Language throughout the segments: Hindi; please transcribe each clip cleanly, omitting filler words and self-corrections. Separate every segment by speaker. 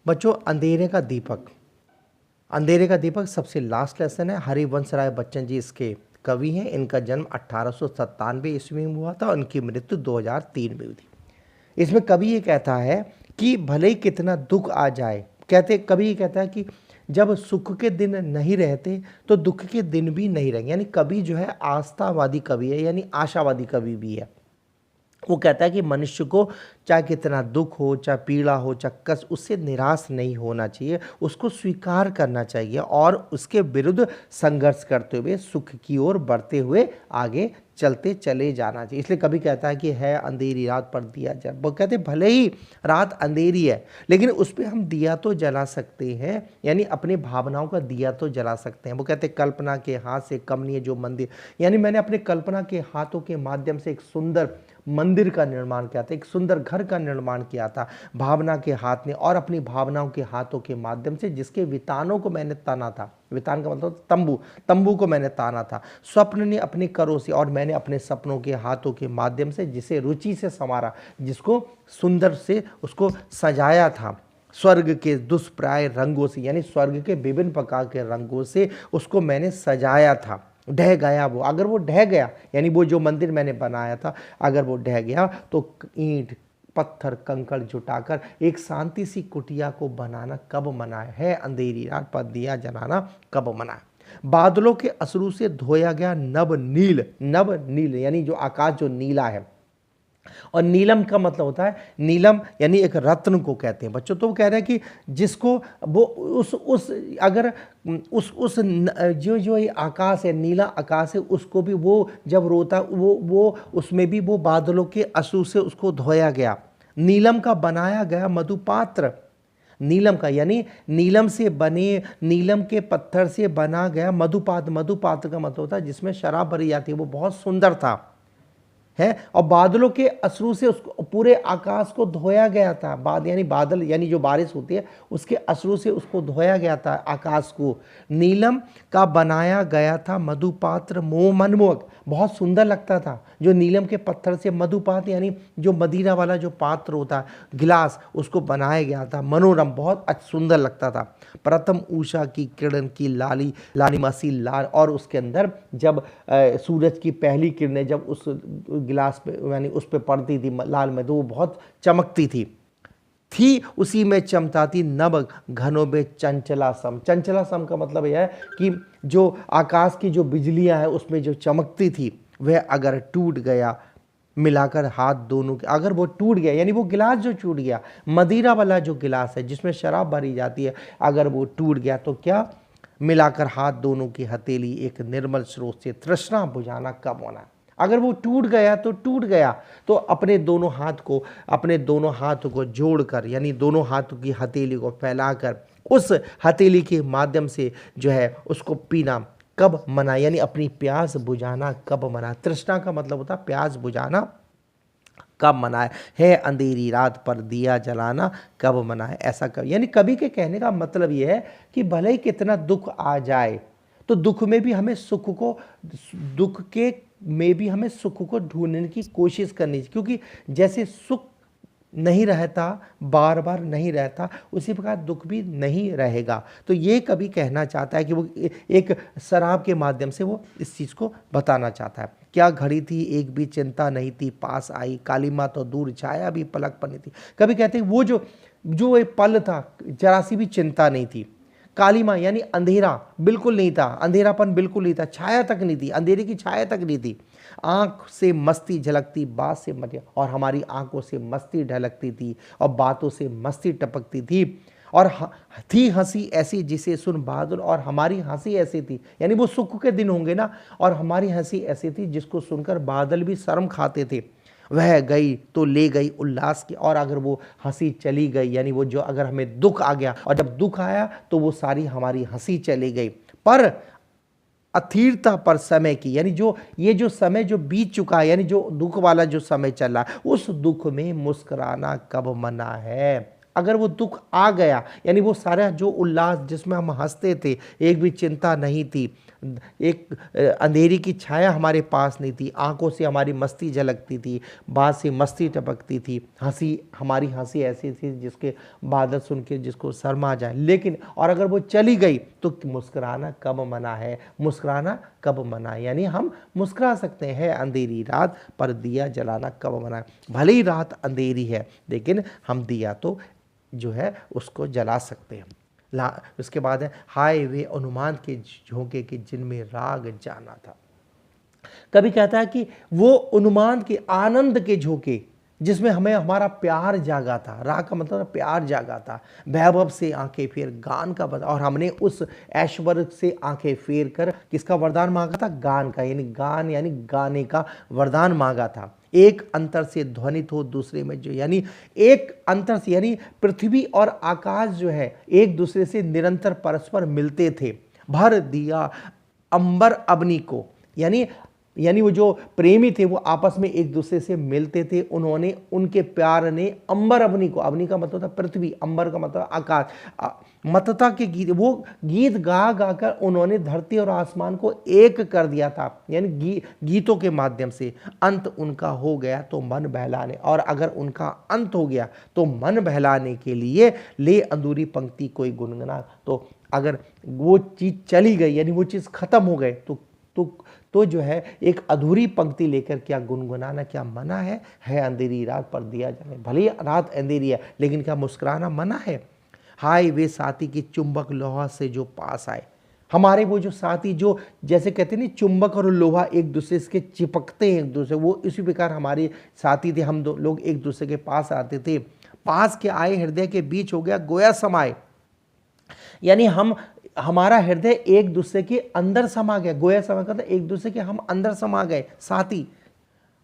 Speaker 1: बच्चों, अंधेरे का दीपक, अंधेरे का दीपक सबसे लास्ट लेसन है। हरिवंश राय बच्चन जी इसके कवि हैं। इनका जन्म 1897 ईस्वी में हुआ था और इनकी मृत्यु 2003 में हुई थी। इसमें कवि ये कहता है कि भले ही कितना दुख आ जाए, कवि ये कहता है कि जब सुख के दिन नहीं रहते तो दुख के दिन भी नहीं रहेंगे। यानी कवि जो है आस्थावादी कवि है, यानी आशावादी कवि भी है। वो कहता है कि मनुष्य को चाहे कितना दुख हो, चाहे पीड़ा हो, चाहे कष्ट, उससे निराश नहीं होना चाहिए, उसको स्वीकार करना चाहिए और उसके विरुद्ध संघर्ष करते हुए सुख की ओर बढ़ते हुए आगे चलते चले जाना चाहिए। इसलिए कभी कहता है कि है अंधेरी रात पर दिया जला। वो कहते भले ही रात अंधेरी है लेकिन उस पर हम दिया तो जला सकते हैं, यानी अपनी भावनाओं का दिया तो जला सकते हैं। वो कहते कल्पना के हाथ से कम नहीं है जो मंदिर, यानी मैंने अपने कल्पना के हाथों के माध्यम से एक सुंदर मंदिर का निर्माण किया था, एक सुंदर घर का निर्माण किया था भावना के हाथ ने और अपनी भावनाओं के हाथों के माध्यम से, जिसके वितानों को मैंने ताना था। वितान का मतलब तंबू, तंबू को मैंने ताना था। स्वप्न ने अपनी करों से और मैंने अपने सपनों के हाथों के माध्यम से जिसे रुचि से संवारा, जिसको सुंदर से उसको सजाया था स्वर्ग के दुष्प्राय रंगों से, यानी स्वर्ग के विभिन्न प्रकार के रंगों से उसको मैंने सजाया था। ढह गया वो, अगर वो ढह गया, यानी वो जो मंदिर मैंने बनाया था अगर वो ढह गया तो ईंट पत्थर कंकड़ जुटाकर एक शांति सी कुटिया को बनाना कब मना है अंधेरी रात पर दिया जलाना कब मना है। बादलों के असरू से धोया गया नव नील, नव नील यानी जो आकाश जो नीला है, और नीलम का मतलब होता है, नीलम यानी एक रत्न को कहते हैं बच्चों। तो वो कह रहे हैं कि जिसको वो उस अगर उस जो ये आकाश है, नीला आकाश है, उसको भी वो जब रोता वो उसमें भी वो बादलों के अश्रु से उसको धोया गया। नीलम का बनाया गया मधुपात्र, नीलम का यानी नीलम से बने, नीलम के पत्थर से बना गया मधुपात्र। मधुपात्र का मतलब होता है जिसमें शराब भरी जाती है, वो बहुत सुंदर था है। और बादलों के अश्रु से उसको पूरे आकाश को धोया गया था। यानी बादल यानी जो बारिश होती है उसके अश्रु से उसको धोया गया था आकाश को। नीलम का बनाया गया था मधुपात्र मनमोहक, बहुत सुंदर लगता था। जो नीलम के पत्थर से मधुपात्र यानी जो मदिरा वाला जो पात्र होता है, गिलास, उसको बनाया गया था। मनोरम, बहुत सुंदर लगता था। प्रथम उषा की किरण की लाली लालिमासी लाल, और उसके अंदर जब सूरज की पहली किरणें जब उस गिलास पे यानी उस पे पड़ती थी लाल में, तो वो बहुत चमकती थी उसी में चमकाती नभ घनों में चंचला सम। चंचला सम का मतलब यह है कि जो आकाश की जो बिजलियां हैं उसमें जो चमकती थी वह अगर टूट गया, मिलाकर हाथ दोनों के, अगर वो टूट गया यानी वो गिलास जो टूट गया, मदिरा वाला जो गिलास है जिसमें शराब भरी जाती है, अगर वो टूट गया तो क्या, मिलाकर हाथ दोनों की हथेली एक निर्मल स्रोत से तृष्णा बुझाना कब होना। अगर वो टूट गया तो टूट गया, तो अपने दोनों हाथों को जोड़कर यानी दोनों हाथों की हथेली को फैलाकर उस हथेली के माध्यम से जो है उसको पीना कब मना, यानी अपनी प्यास बुझाना कब मना। तृष्णा का मतलब होता है प्यास बुझाना कब मनाए, है अंधेरी रात पर दिया जलाना कब मनाए, ऐसा कब। यानी कवि के कहने का मतलब यह है कि भले ही कितना दुख आ जाए तो दुख में भी हमें सुख को ढूंढने की कोशिश करनी चाहिए, क्योंकि जैसे सुख नहीं रहता, बार बार नहीं रहता, उसी प्रकार दुख भी नहीं रहेगा। तो ये कभी कहना चाहता है कि वो एक शराब के माध्यम से वो इस चीज़ को बताना चाहता है। क्या घड़ी थी एक भी चिंता नहीं थी, पास आई काली माँ तो दूर छाया भी पलक पर नहीं थी। कभी कहते हैं वो जो एक पल था जरा सी भी चिंता नहीं थी। काली माँ यानी अंधेरा बिल्कुल नहीं था, अंधेरापन बिल्कुल नहीं था, छाया तक नहीं थी, अंधेरे की छाया तक नहीं थी। आँख से मस्ती झलकती, बात से मजा, और हमारी आंखों से मस्ती ढलकती थी और बातों से मस्ती टपकती थी। और थी हंसी ऐसी जिसे सुन बादल, और हमारी हंसी ऐसी थी, यानी वो सुख के दिन होंगे ना, और हमारी हंसी ऐसी थी जिसको सुनकर बादल भी शर्म खाते थे। वह गई तो ले गई उल्लास की, और अगर वो हंसी चली गई यानी वो जो अगर हमें दुख आ गया और जब दुख आया तो वो सारी हमारी हंसी चली गई। पर अथीरता पर समय की, यानी जो समय जो बीत चुका है, यानी जो दुख वाला जो समय चल रहा है, उस दुख में मुस्कुराना कब मना है। अगर वो दुख आ गया, यानी वो सारा जो उल्लास जिसमें हम हंसते थे, एक भी चिंता नहीं थी, एक अंधेरी की छाया हमारे पास नहीं थी, आंखों से हमारी मस्ती झलकती थी, बात से मस्ती टपकती थी, हंसी हमारी हंसी ऐसी थी जिसके बादल सुन के जिसको शर्मा जाए, लेकिन और अगर वो चली गई तो मुस्कुराना कब मना है, मुस्कुराना कब मना है, यानी हम मुस्कुरा सकते हैं अंधेरी रात पर दिया जलाना कब मना है। भले ही रात अंधेरी है लेकिन हम दिया तो जो है उसको जला सकते हैं। उसके बाद है हाय वे अनुमान के झोंके के जिनमें राग जाना था। कभी कहता है कि वो अनुमान के आनंद के झोंके जिसमें हमें हमारा प्यार जागा था, राग का मतलब प्यार जागा था, वैभव से आंखें फेर गान का बता, और हमने उस ऐश्वर्य से आंखें फेर कर किसका वरदान मांगा था, गान का, यानी गान यानी गाने का वरदान मांगा था। एक अंतर से ध्वनित हो दूसरे में जो, यानी एक अंतर से यानी पृथ्वी और आकाश जो है एक दूसरे से निरंतर परस्पर मिलते थे। भर दिया अंबर अग्नि को, यानी वो जो प्रेमी थे वो आपस में एक दूसरे से मिलते थे, उन्होंने उनके प्यार ने अंबर अग्नि को, अग्नि का मतलब था पृथ्वी, अंबर का मतलब आकाश, मतता के गीत, वो गीत गा गा कर उन्होंने धरती और आसमान को एक कर दिया था, यानी गीतों के माध्यम से। अंत उनका हो गया तो मन बहलाने, और अगर उनका अंत हो गया तो मन बहलाने के लिए ले अधूरी पंक्ति कोई गुनगुना। तो अगर वो चीज़ चली गई यानी वो चीज़ खत्म हो गए तो जो है एक अधूरी पंक्ति लेकर क्या गुनगुनाना क्या मना है अंधेरी रात पर दिया जाने। भले ही रात अंधेरी है लेकिन क्या मुस्कुराना मना है। हाय वे साथी की चुंबक लोहा से जो पास आए, हमारे वो जो साथी जो जैसे कहते नहीं चुंबक और लोहा एक दूसरे से चिपकते हैं एक दूसरे, वो इसी प्रकार हमारे साथी थे, हम दो लोग एक दूसरे के पास आते थे। पास के आए हृदय के बीच हो गया गोया समाए, यानी हमारा हृदय एक दूसरे के अंदर समा गया, गोया समा करता एक दूसरे के हम अंदर समा गए साथी।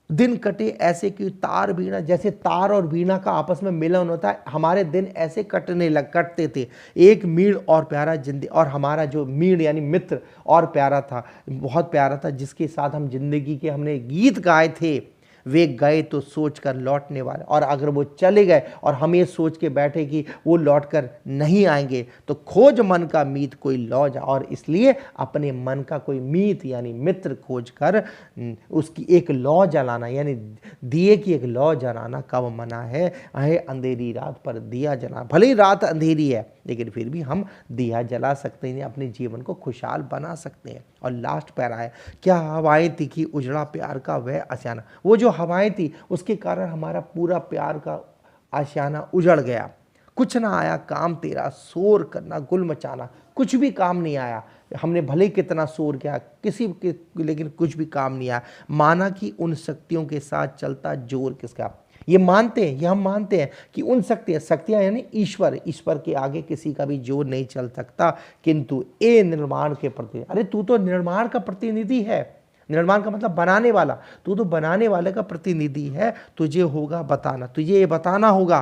Speaker 1: दिन कटे ऐसे कि तार बीना, जैसे तार और बीना का आपस में मिलन होता है, हमारे दिन ऐसे कटते थे। एक मीण और प्यारा जिंदगी, और हमारा जो मीण यानी मित्र और प्यारा था, बहुत प्यारा था, जिसके साथ हम जिंदगी के हमने गीत गाए थे, वे गए तो सोच कर लौटने वाले, और अगर वो चले गए और हम ये सोच के बैठे कि वो लौट कर नहीं आएंगे तो खोज मन का मीत कोई लौ जा, और इसलिए अपने मन का कोई मीत यानी मित्र खोज कर उसकी एक लौ जलाना, यानी दिए की एक लौ जलाना कब मना है अंधेरी रात पर दिया जलाना। भले ही रात अंधेरी है लेकिन फिर भी हम दिया जला सकते हैं, अपने जीवन को खुशहाल बना सकते हैं। और लास्ट पैरा है, क्या हवाएं तीखी उजड़ा प्यार का वह आशियाना, वो जो हवाएं थी उसके कारण हमारा पूरा प्यार का आशियाना उजड़ गया। कुछ ना आया काम तेरा शोर करना गुल मचाना, कुछ भी काम नहीं आया, हमने भले कितना शोर किया लेकिन कुछ भी काम नहीं आया। माना कि उन शक्तियों के साथ चलता जोर किसका, ये हम मानते हैं कि उन शक्तियां यानी ईश्वर के आगे किसी का भी जोर नहीं चल सकता, किंतु ए निर्माण के प्रति, अरे तू तो निर्माण का प्रतिनिधि है, निर्माण का मतलब बनाने वाला, तू तो बनाने वाले का प्रतिनिधि है, तुझे होगा बताना, तुझे ये बताना होगा,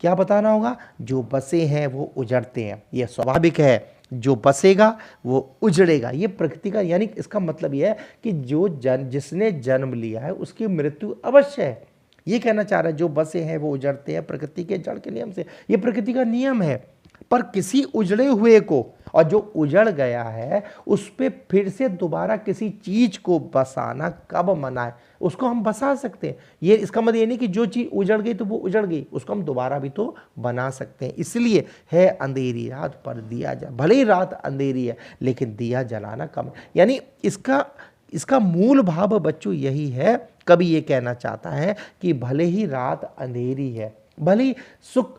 Speaker 1: क्या बताना होगा, जो बसे हैं वो उजड़ते हैं, यह स्वाभाविक है, जो बसेगा वो उजड़ेगा, ये प्रकृति का, यानी इसका मतलब यह है कि जिसने जन्म लिया है उसकी मृत्यु अवश्य है, ये कहना चाह रहा है, जो बसे हैं वो उजड़ते हैं प्रकृति के जड़ के नियम से, ये प्रकृति का नियम है। पर किसी उजड़े हुए को, और जो उजड़ गया है उस पे फिर से दोबारा किसी चीज को बसाना कब मना है, उसको हम बसा सकते हैं। ये इसका मतलब ये नहीं कि जो चीज उजड़ गई तो वो उजड़ गई, उसको हम दोबारा भी तो बना सकते हैं। इसलिए है अंधेरी रात पर दिया जा, भले ही रात अंधेरी है लेकिन दिया जलाना कम, यानी इसका मूल भाव बच्चों यही है। कभी ये कहना चाहता है कि भले ही रात अंधेरी है, भले ही सुख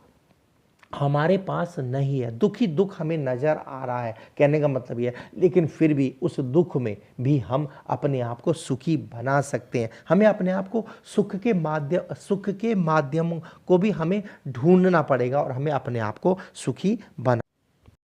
Speaker 1: हमारे पास नहीं है, दुख हमें नजर आ रहा है, कहने का मतलब यह है, लेकिन फिर भी उस दुख में भी हम अपने आप को सुखी बना सकते हैं। हमें अपने आप को सुख के माध्यम को भी हमें ढूंढना पड़ेगा और हमें अपने आप को सुखी बना